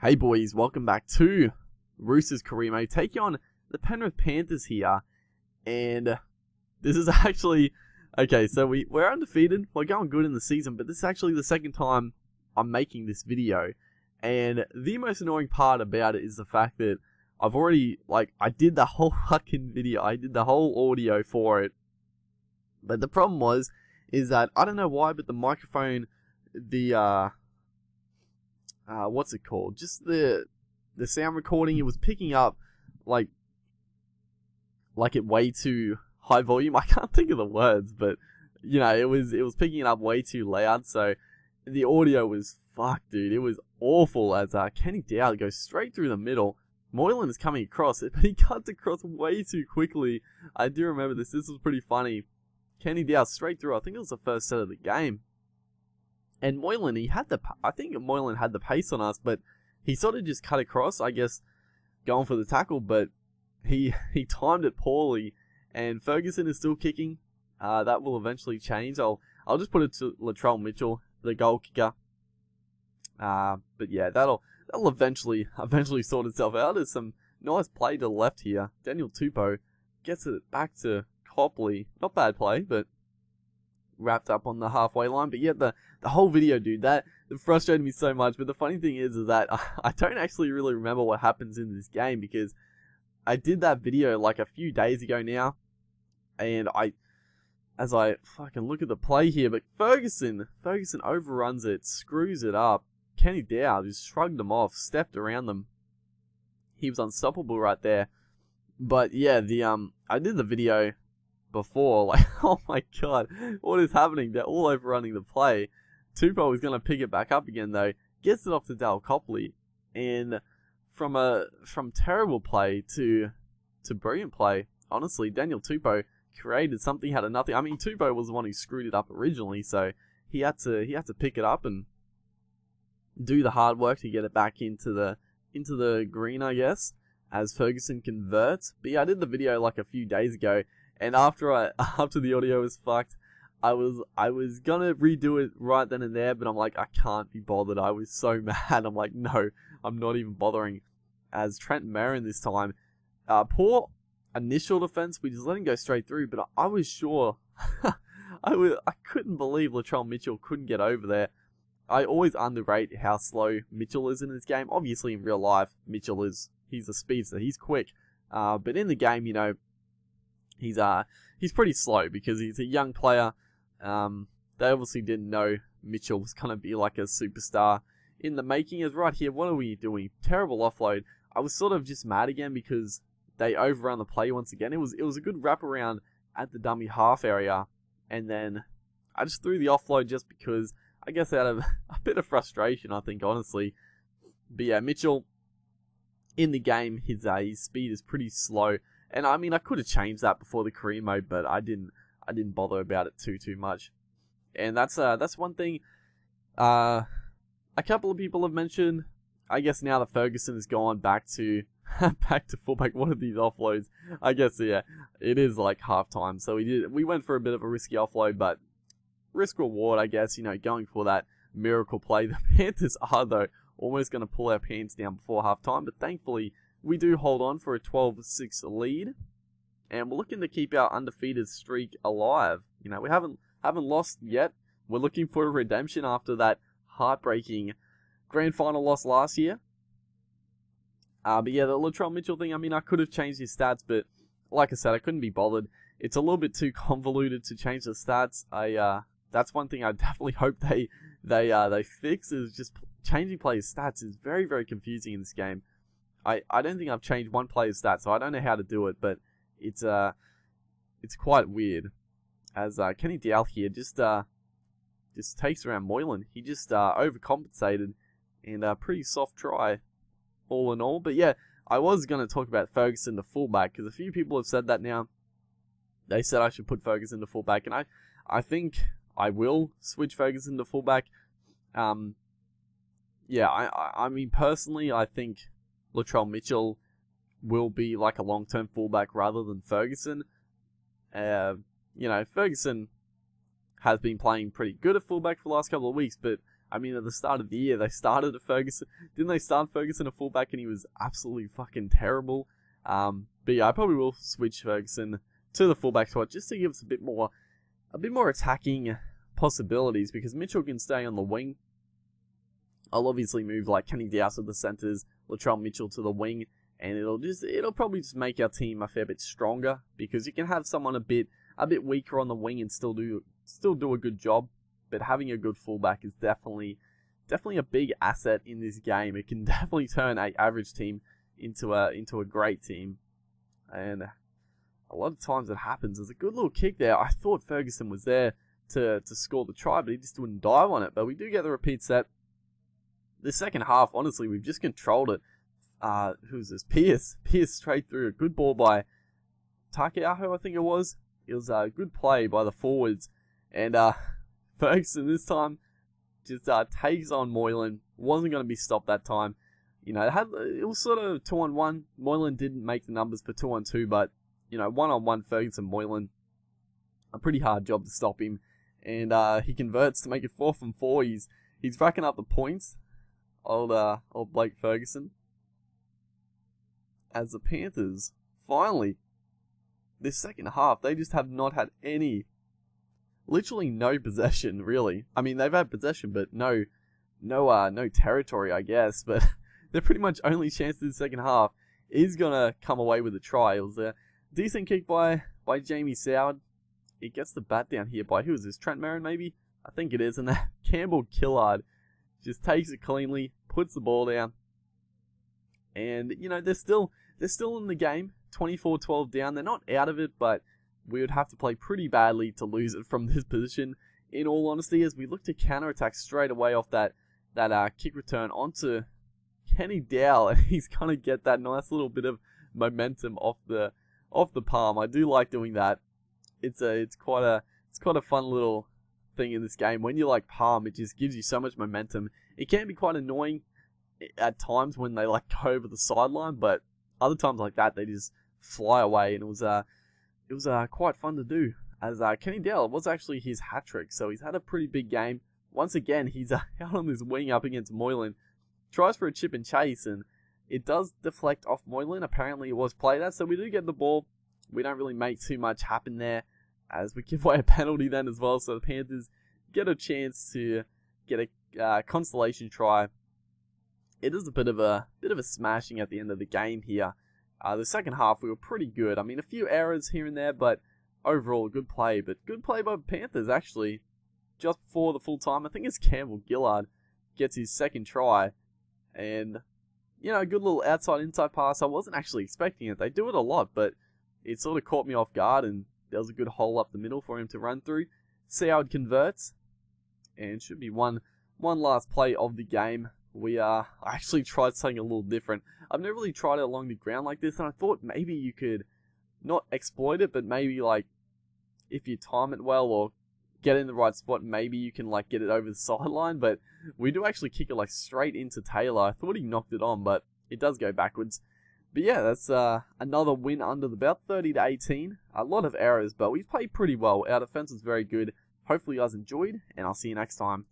Hey boys, welcome back to Roosters career mode. Take you on the Penrith Panthers here, and this is actually okay. So we're undefeated. We're going good in the season, but this is actually the second time I'm making this video, and the most annoying part about it is the fact that I've already I did the whole fucking video. I did the whole audio for it, but the problem is that I don't know why, but the microphone, what's it called? Just the sound recording, it was picking up like it way too high volume. I can't think of the words, but you know, it was picking it up way too loud. So the audio was fucked, dude. It was awful as Kenny Dowd goes straight through the middle. Moylan is coming across it, but he cuts across way too quickly. I do remember this. This was pretty funny. Kenny Dowd straight through. I think it was the first set of the game. And Moylan, I think Moylan had the pace on us, but he sort of just cut across, I guess, going for the tackle, but he timed it poorly, and Ferguson is still kicking. That will eventually change. I'll just put it to Latrell Mitchell, the goal kicker. But yeah, that'll eventually sort itself out. There's some nice play to the left here. Daniel Tupou gets it back to Copley. Not bad play, but wrapped up on the halfway line. But yeah, the whole video, dude, that frustrated me so much. But the funny thing is that I don't actually really remember what happens in this game, because I did that video like a few days ago now, and as I fucking look at the play here, but Ferguson overruns it, screws it up. Kenny Dowd just shrugged them off, stepped around them. He was unstoppable right there. But yeah, I did the video before, oh my god, what is happening? They're all overrunning the play. Tupou is going to pick it back up again though, gets it off to Dale Copley, and from terrible play to brilliant play, honestly, Daniel Tupou created something out of nothing. I mean, Tupou was the one who screwed it up originally, so he had to pick it up and do the hard work to get it back into the green, I guess, as Ferguson converts. But yeah, I did the video like a few days ago, and after the audio was fucked, I was gonna redo it right then and there, but I'm like, I can't be bothered. I was so mad. I'm like, no, I'm not even bothering. As Trent Merrin this time, poor initial defense, we just let him go straight through, but I was sure, I couldn't believe Latrell Mitchell couldn't get over there. I always underrate how slow Mitchell is in this game. Obviously, in real life, he's a speedster. He's quick, but in the game, you know, he's pretty slow because he's a young player. They obviously didn't know Mitchell was gonna be like a superstar in the making. As right here, what are we doing? Terrible offload. I was sort of just mad again because they overrun the play once again. It was a good wraparound at the dummy half area, and then I just threw the offload just because, I guess, out of a bit of frustration, I think, honestly. But yeah, Mitchell in the game, his speed is pretty slow. And I mean, I could have changed that before the career mode, but I didn't bother about it too much. And that's one thing a couple of people have mentioned. I guess now that Ferguson has gone back to fullback, what are these offloads? I guess, yeah, it is like half time. So we went for a bit of a risky offload, but risk reward, I guess, you know, going for that miracle play. The Panthers are, though, almost going to pull our pants down before half time, but thankfully we do hold on for a 12-6 lead, and we're looking to keep our undefeated streak alive. You know, we haven't lost yet. We're looking for a redemption after that heartbreaking grand final loss last year. But yeah, the Latrell Mitchell thing, I mean, I could have changed his stats, but like I said, I couldn't be bothered. It's a little bit too convoluted to change the stats. That's one thing I definitely hope they fix, is just changing players' stats is very, very confusing in this game. I don't think I've changed one player's stats, so I don't know how to do it, but it's quite weird. As Kenny Dowd here just takes around Moylan. He just overcompensated, and a pretty soft try, all in all. But yeah, I was going to talk about Ferguson to fullback, because a few people have said that now. They said I should put Ferguson to fullback, and I think I will switch Ferguson to fullback. Yeah, I mean, personally, I think Latrell Mitchell will be like a long-term fullback rather than Ferguson. You know, Ferguson has been playing pretty good at fullback for the last couple of weeks, but I mean, at the start of the year, they started Ferguson. Didn't they start Ferguson at fullback and he was absolutely fucking terrible? But yeah, I probably will switch Ferguson to the fullback spot just to give us a bit more attacking possibilities, because Mitchell can stay on the wing. I'll obviously move like Kenny Dowse to the centres, Latrell Mitchell to the wing, and it'll probably just make our team a fair bit stronger, because you can have someone a bit weaker on the wing and still do a good job. But having a good fullback is definitely a big asset in this game. It can definitely turn an average team into a great team, and a lot of times it happens. There's a good little kick there. I thought Ferguson was there to score the try, but he just wouldn't dive on it. But we do get the repeat set. The second half, honestly, we've just controlled it. Who's this? Pierce straight through. A good ball by Takeaho, I think it was. It was a good play by the forwards. And Ferguson this time just takes on Moylan. Wasn't going to be stopped that time. You know, it was sort of 2-on-1. Moylan didn't make the numbers for 2-on-2, but, you know, 1-on-1 Ferguson Moylan. A pretty hard job to stop him. And he converts to make it 4 from 4. He's racking up the points. Old Blake Ferguson. As the Panthers, finally, this second half, they just have not had literally no possession, really. I mean, they've had possession, but no territory, I guess. But their pretty much only chance in the second half is gonna come away with a try. It was a decent kick by Jamie Soward. He gets the bat down here by, who is this, Trent Merrin maybe? I think it is, and that Campbell Killard just takes it cleanly, puts the ball down, and, you know, they're still in the game, 24-12 down. They're not out of it, but we would have to play pretty badly to lose it from this position, in all honesty, as we look to counterattack straight away off that kick return onto Kenny Dowell, and he's gonna get that nice little bit of momentum off the palm. I do like doing that. It's quite a fun little thing in this game. When you like palm, it just gives you so much momentum. It can be quite annoying at times when they like go over the sideline, but other times like that, they just fly away, and it was quite fun to do. As Kenny Dowell, it was actually his hat trick, so he's had a pretty big game. Once again, he's out on this wing up against Moylan, tries for a chip and chase, and it does deflect off Moylan. Apparently, it was played at, so we do get the ball. We don't really make too much happen there, as we give away a penalty then as well, so the Panthers get a chance to get a consolation try. It is a bit of a smashing at the end of the game here. The second half, we were pretty good. I mean, a few errors here and there, but overall, good play. But good play by the Panthers, actually. Just before the full time, I think it's Campbell Gillard gets his second try. And, you know, a good little outside-inside pass. I wasn't actually expecting it. They do it a lot, but it sort of caught me off guard, and there was a good hole up the middle for him to run through. Soward converts, and should be one last play of the game. I actually tried something a little different. I've never really tried it along the ground like this, and I thought maybe you could not exploit it, but maybe like if you time it well or get in the right spot, maybe you can like get it over the sideline. But we do actually kick it like straight into Taylor. I thought he knocked it on, but it does go backwards. But yeah, that's another win under the belt, 30-18. A lot of errors, but we played pretty well. Our defense was very good. Hopefully you guys enjoyed, and I'll see you next time.